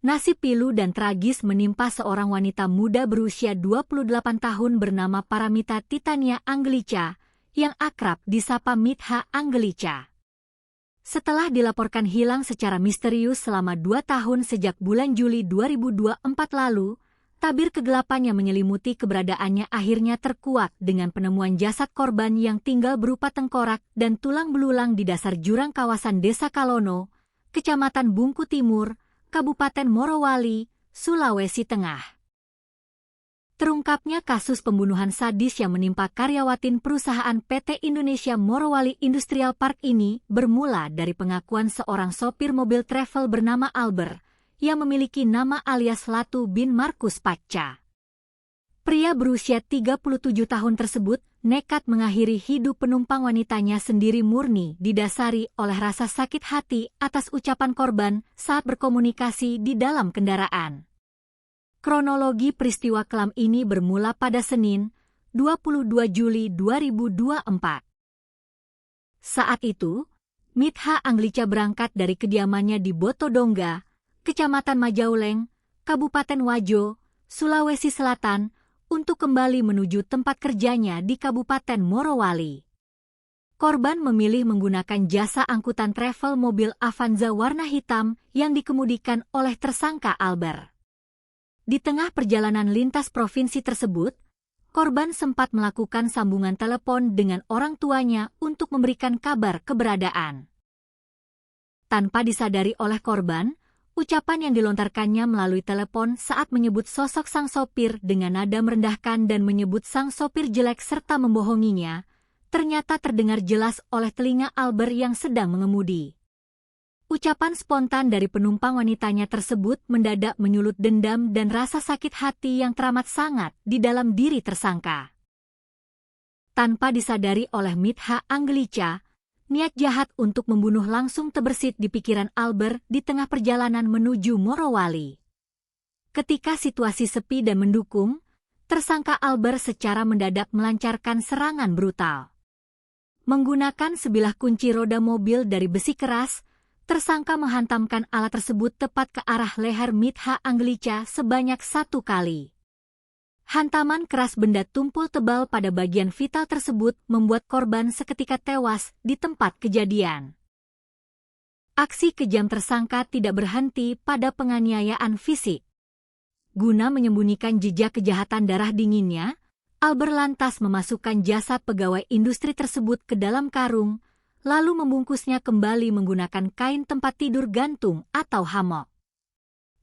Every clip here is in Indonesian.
Nasib pilu dan tragis menimpa seorang wanita muda berusia 28 tahun bernama Paramita Titania Anggelica, yang akrab disapa Mitha Anggelica. Setelah dilaporkan hilang secara misterius selama 2 tahun sejak bulan Juli 2024 lalu, tabir kegelapan yang menyelimuti keberadaannya akhirnya terkuak dengan penemuan jasad korban yang tinggal berupa tengkorak dan tulang belulang di dasar jurang kawasan Desa Kalono, Kecamatan Bungku Timur, Kabupaten Morowali, Sulawesi Tengah. Terungkapnya kasus pembunuhan sadis yang menimpa karyawatin perusahaan PT Indonesia Morowali Industrial Park ini bermula dari pengakuan seorang sopir mobil travel bernama Albert, yang memiliki nama alias Latu bin Markus Pacha. Pria berusia 37 tahun tersebut nekat mengakhiri hidup penumpang wanitanya sendiri murni didasari oleh rasa sakit hati atas ucapan korban saat berkomunikasi di dalam kendaraan. Kronologi peristiwa kelam ini bermula pada Senin, 22 Juli 2024. Saat itu, Mitha Anggelica berangkat dari kediamannya di Botodongga, Kecamatan Majauleng, Kabupaten Wajo, Sulawesi Selatan, untuk kembali menuju tempat kerjanya di Kabupaten Morowali. Korban memilih menggunakan jasa angkutan travel mobil Avanza warna hitam yang dikemudikan oleh tersangka Albert. Di tengah perjalanan lintas provinsi tersebut, korban sempat melakukan sambungan telepon dengan orang tuanya untuk memberikan kabar keberadaan. Tanpa disadari oleh korban, ucapan yang dilontarkannya melalui telepon saat menyebut sosok sang sopir dengan nada merendahkan dan menyebut sang sopir jelek serta membohonginya, ternyata terdengar jelas oleh telinga Albert yang sedang mengemudi. Ucapan spontan dari penumpang wanitanya tersebut mendadak menyulut dendam dan rasa sakit hati yang teramat sangat di dalam diri tersangka. Tanpa disadari oleh Mitha Anggelica, niat jahat untuk membunuh langsung terbersit di pikiran Albert di tengah perjalanan menuju Morowali. Ketika situasi sepi dan mendukung, tersangka Albert secara mendadak melancarkan serangan brutal. Menggunakan sebilah kunci roda mobil dari besi keras, tersangka menghantamkan alat tersebut tepat ke arah leher Mitha Anggelica sebanyak 1 kali. Hantaman keras benda tumpul tebal pada bagian vital tersebut membuat korban seketika tewas di tempat kejadian. Aksi kejam tersangka tidak berhenti pada penganiayaan fisik. Guna menyembunyikan jejak kejahatan darah dinginnya, Albert lantas memasukkan jasad pegawai industri tersebut ke dalam karung, lalu membungkusnya kembali menggunakan kain tempat tidur gantung atau hammock.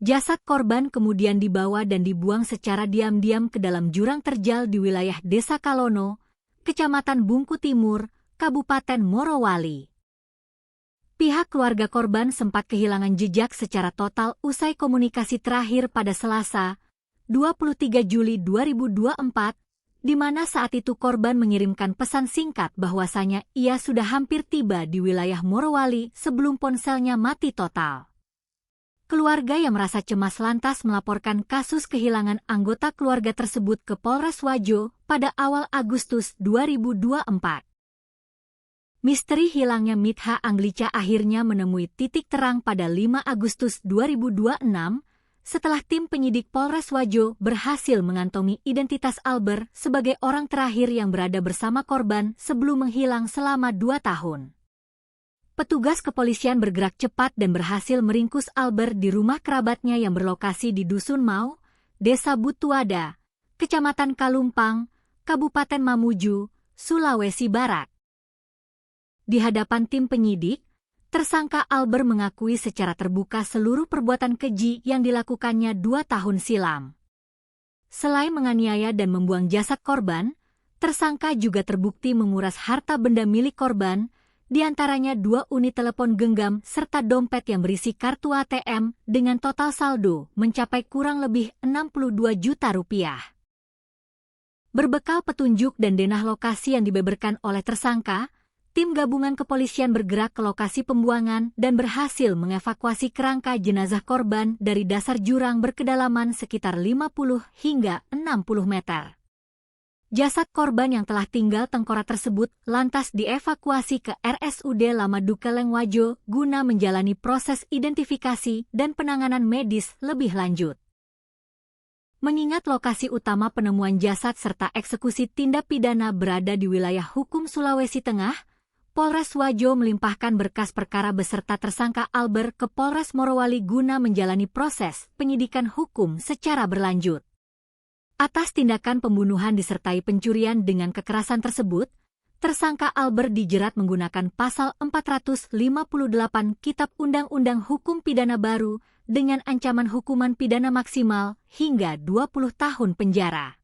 Jasad korban kemudian dibawa dan dibuang secara diam-diam ke dalam jurang terjal di wilayah Desa Kalono, Kecamatan Bungku Timur, Kabupaten Morowali. Pihak keluarga korban sempat kehilangan jejak secara total usai komunikasi terakhir pada Selasa, 23 Juli 2024, di mana saat itu korban mengirimkan pesan singkat bahwasanya ia sudah hampir tiba di wilayah Morowali sebelum ponselnya mati total. Keluarga yang merasa cemas lantas melaporkan kasus kehilangan anggota keluarga tersebut ke Polres Wajo pada awal Agustus 2024. Misteri hilangnya Mitha Anggelica akhirnya menemui titik terang pada 5 Agustus 2026 setelah tim penyidik Polres Wajo berhasil mengantongi identitas Albert sebagai orang terakhir yang berada bersama korban sebelum menghilang selama 2 tahun. Petugas kepolisian bergerak cepat dan berhasil meringkus Albert di rumah kerabatnya yang berlokasi di Dusun Mau, Desa Butuada, Kecamatan Kalumpang, Kabupaten Mamuju, Sulawesi Barat. Di hadapan tim penyidik, tersangka Albert mengakui secara terbuka seluruh perbuatan keji yang dilakukannya 2 tahun silam. Selain menganiaya dan membuang jasad korban, tersangka juga terbukti menguras harta benda milik korban, di antaranya 2 unit telepon genggam serta dompet yang berisi kartu ATM dengan total saldo mencapai kurang lebih 62 juta rupiah. Berbekal petunjuk dan denah lokasi yang dibeberkan oleh tersangka, tim gabungan kepolisian bergerak ke lokasi pembuangan dan berhasil mengevakuasi kerangka jenazah korban dari dasar jurang berkedalaman sekitar 50 hingga 60 meter. Jasad korban yang telah tinggal tengkorak tersebut lantas dievakuasi ke RSUD Lama Dukeleng Wajo guna menjalani proses identifikasi dan penanganan medis lebih lanjut. Mengingat lokasi utama penemuan jasad serta eksekusi tindak pidana berada di wilayah hukum Sulawesi Tengah, Polres Wajo melimpahkan berkas perkara beserta tersangka Albert ke Polres Morowali guna menjalani proses penyidikan hukum secara berlanjut. Atas tindakan pembunuhan disertai pencurian dengan kekerasan tersebut, tersangka Albert dijerat menggunakan pasal 458 Kitab Undang-Undang Hukum Pidana Baru dengan ancaman hukuman pidana maksimal hingga 20 tahun penjara.